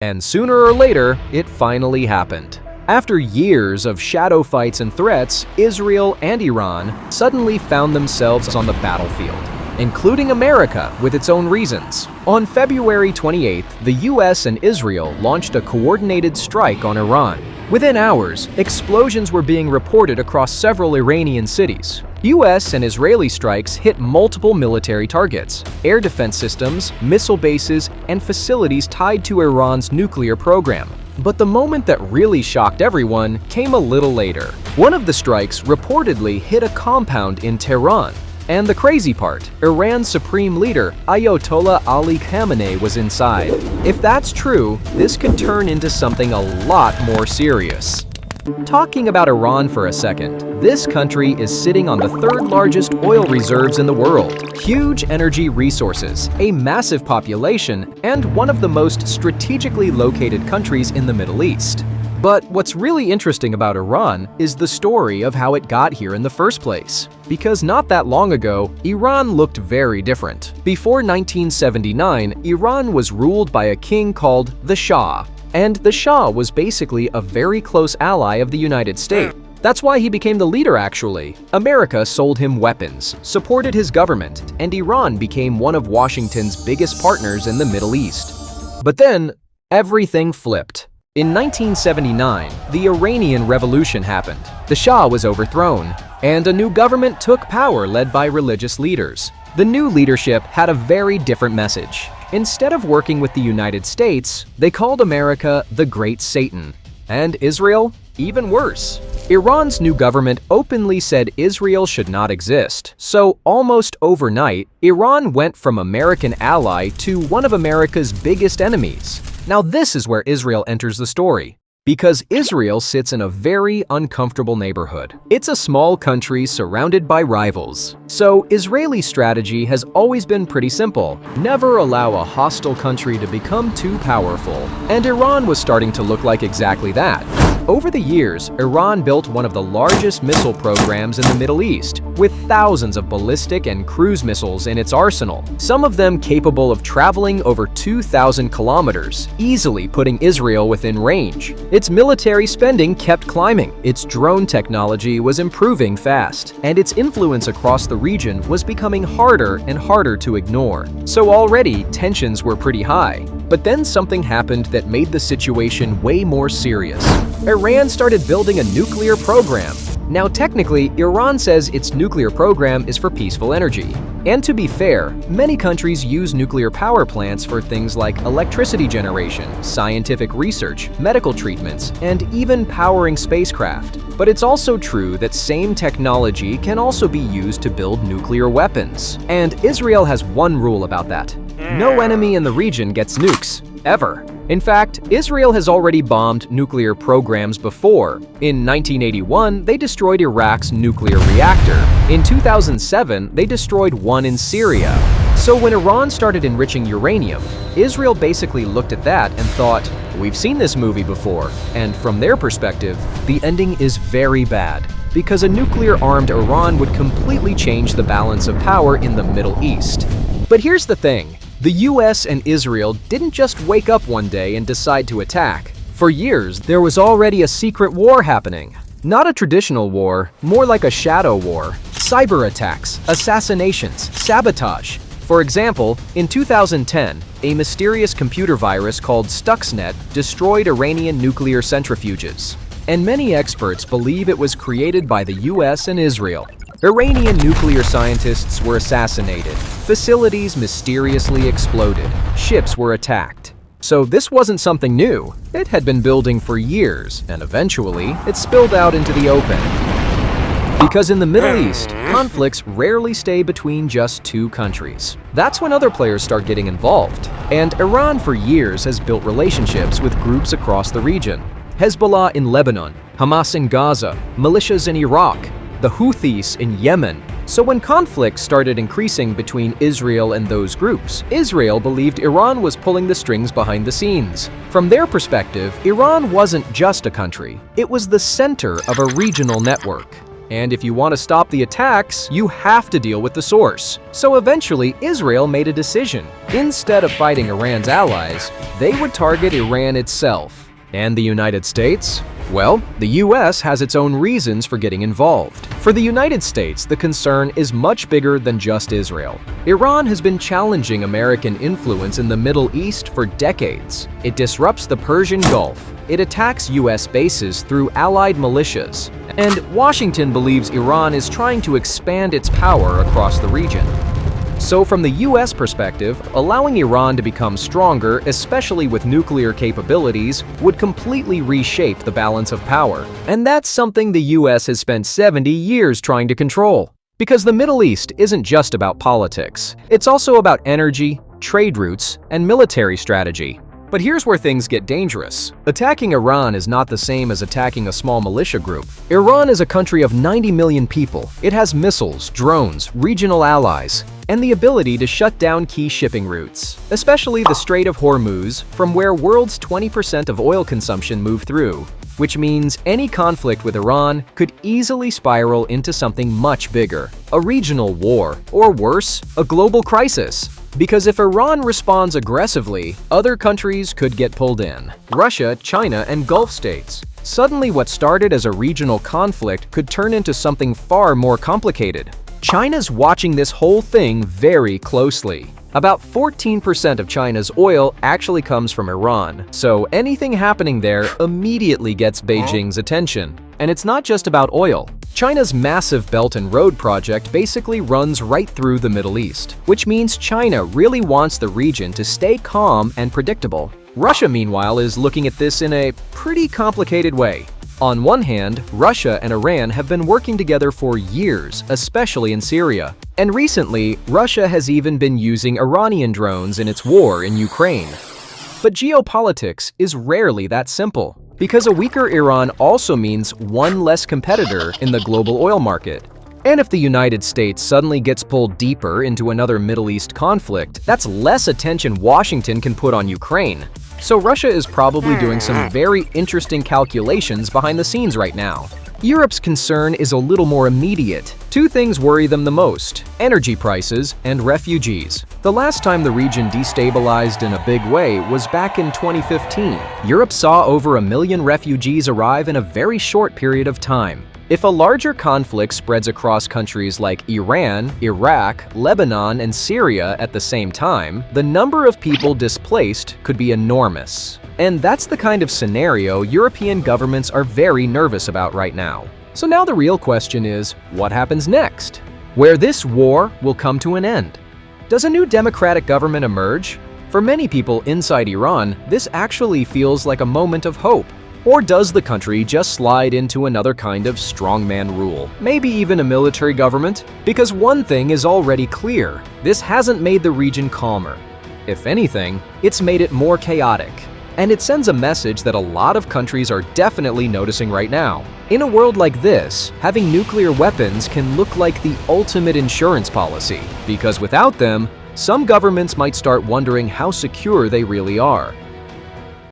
And sooner or later, it finally happened. After years of shadow fights and threats, Israel and Iran suddenly found themselves on the battlefield, including America with its own reasons. On February 28th, the US and Israel launched a coordinated strike on Iran. Within hours, explosions were being reported across several Iranian cities. US and Israeli strikes hit multiple military targets, air defense systems, missile bases, and facilities tied to Iran's nuclear program. But the moment that really shocked everyone came a little later. One of the strikes reportedly hit a compound in Tehran. And the crazy part, Iran's supreme leader, Ayatollah Ali Khamenei, was inside. If that's true, this could turn into something a lot more serious. Talking about Iran for a second, this country is sitting on the third largest oil reserves in the world, huge energy resources, a massive population, and one of the most strategically located countries in the Middle East. But what's really interesting about Iran is the story of how it got here in the first place. Because not that long ago, Iran looked very different. Before 1979, Iran was ruled by a king called the Shah. And the Shah was basically a very close ally of the United States. That's why he became the leader, actually. America sold him weapons, supported his government, and Iran became one of Washington's biggest partners in the Middle East. But then, everything flipped. In 1979, the Iranian Revolution happened. The Shah was overthrown, and a new government took power led by religious leaders. The new leadership had a very different message. Instead of working with the United States, they called America the Great Satan, and Israel even worse. Iran's new government openly said Israel should not exist, so almost overnight, Iran went from American ally to one of America's biggest enemies. Now this is where Israel enters the story. Because Israel sits in a very uncomfortable neighborhood. It's a small country surrounded by rivals. So Israeli strategy has always been pretty simple. Never allow a hostile country to become too powerful. And Iran was starting to look like exactly that. Over the years, Iran built one of the largest missile programs in the Middle East, with thousands of ballistic and cruise missiles in its arsenal, some of them capable of traveling over 2,000 kilometers, easily putting Israel within range. Its military spending kept climbing, its drone technology was improving fast, and its influence across the region was becoming harder and harder to ignore. So already, tensions were pretty high. But then something happened that made the situation way more serious. Iran started building a nuclear program. Now technically, Iran says its nuclear program is for peaceful energy. And to be fair, many countries use nuclear power plants for things like electricity generation, scientific research, medical treatments, and even powering spacecraft. But it's also true that same technology can also be used to build nuclear weapons. And Israel has one rule about that. No enemy in the region gets nukes, ever. In fact, Israel has already bombed nuclear programs before. In 1981, they destroyed Iraq's nuclear reactor. In 2007, they destroyed one in Syria. So when Iran started enriching uranium, Israel basically looked at that and thought, we've seen this movie before. And from their perspective, the ending is very bad, because a nuclear-armed Iran would completely change the balance of power in the Middle East. But here's the thing. The US and Israel didn't just wake up one day and decide to attack. For years, there was already a secret war happening. Not a traditional war, more like a shadow war. Cyber attacks, assassinations, sabotage. For example, in 2010, a mysterious computer virus called Stuxnet destroyed Iranian nuclear centrifuges. And many experts believe it was created by the US and Israel. Iranian nuclear scientists were assassinated, facilities mysteriously exploded, ships were attacked. So this wasn't something new. It had been building for years, and eventually, it spilled out into the open. Because in the Middle East, conflicts rarely stay between just two countries. That's when other players start getting involved. And Iran for years has built relationships with groups across the region. Hezbollah in Lebanon, Hamas in Gaza, militias in Iraq, the Houthis in Yemen. So when conflict started increasing between Israel and those groups, Israel believed Iran was pulling the strings behind the scenes. From their perspective, Iran wasn't just a country. It was the center of a regional network. And if you want to stop the attacks, you have to deal with the source. So eventually, Israel made a decision. Instead of fighting Iran's allies, they would target Iran itself. And the United States? Well, the US has its own reasons for getting involved. For the United States, the concern is much bigger than just Israel. Iran has been challenging American influence in the Middle East for decades. It disrupts the Persian Gulf. It attacks US bases through allied militias. And Washington believes Iran is trying to expand its power across the region. So from the US perspective, allowing Iran to become stronger, especially with nuclear capabilities, would completely reshape the balance of power. And that's something the US has spent 70 years trying to control. Because the Middle East isn't just about politics. It's also about energy, trade routes, and military strategy. But here's where things get dangerous. Attacking Iran is not the same as attacking a small militia group. Iran is a country of 90 million people. It has missiles, drones, regional allies, and the ability to shut down key shipping routes, especially the Strait of Hormuz, from where world's 20% of oil consumption move through, which means any conflict with Iran could easily spiral into something much bigger, a regional war, or worse, a global crisis. Because if Iran responds aggressively, other countries could get pulled in. Russia, China, and Gulf states. Suddenly what started as a regional conflict could turn into something far more complicated. China's watching this whole thing very closely. About 14% of China's oil actually comes from Iran, so anything happening there immediately gets Beijing's attention. And it's not just about oil. China's massive Belt and Road project basically runs right through the Middle East, which means China really wants the region to stay calm and predictable. Russia, meanwhile, is looking at this in a pretty complicated way. On one hand, Russia and Iran have been working together for years, especially in Syria. And recently, Russia has even been using Iranian drones in its war in Ukraine. But geopolitics is rarely that simple, because a weaker Iran also means one less competitor in the global oil market. And if the United States suddenly gets pulled deeper into another Middle East conflict, that's less attention Washington can put on Ukraine. So Russia is probably doing some very interesting calculations behind the scenes right now. Europe's concern is a little more immediate. Two things worry them the most: energy prices and refugees. The last time the region destabilized in a big way was back in 2015. Europe saw over 1 million refugees arrive in a very short period of time. If a larger conflict spreads across countries like Iran, Iraq, Lebanon, and Syria at the same time, the number of people displaced could be enormous. And that's the kind of scenario European governments are very nervous about right now. So now the real question is, what happens next? Where this war will come to an end? Does a new democratic government emerge? For many people inside Iran, this actually feels like a moment of hope. Or does the country just slide into another kind of strongman rule? Maybe even a military government? Because one thing is already clear: this hasn't made the region calmer. If anything, it's made it more chaotic. And it sends a message that a lot of countries are definitely noticing right now. In a world like this, having nuclear weapons can look like the ultimate insurance policy, because without them, some governments might start wondering how secure they really are.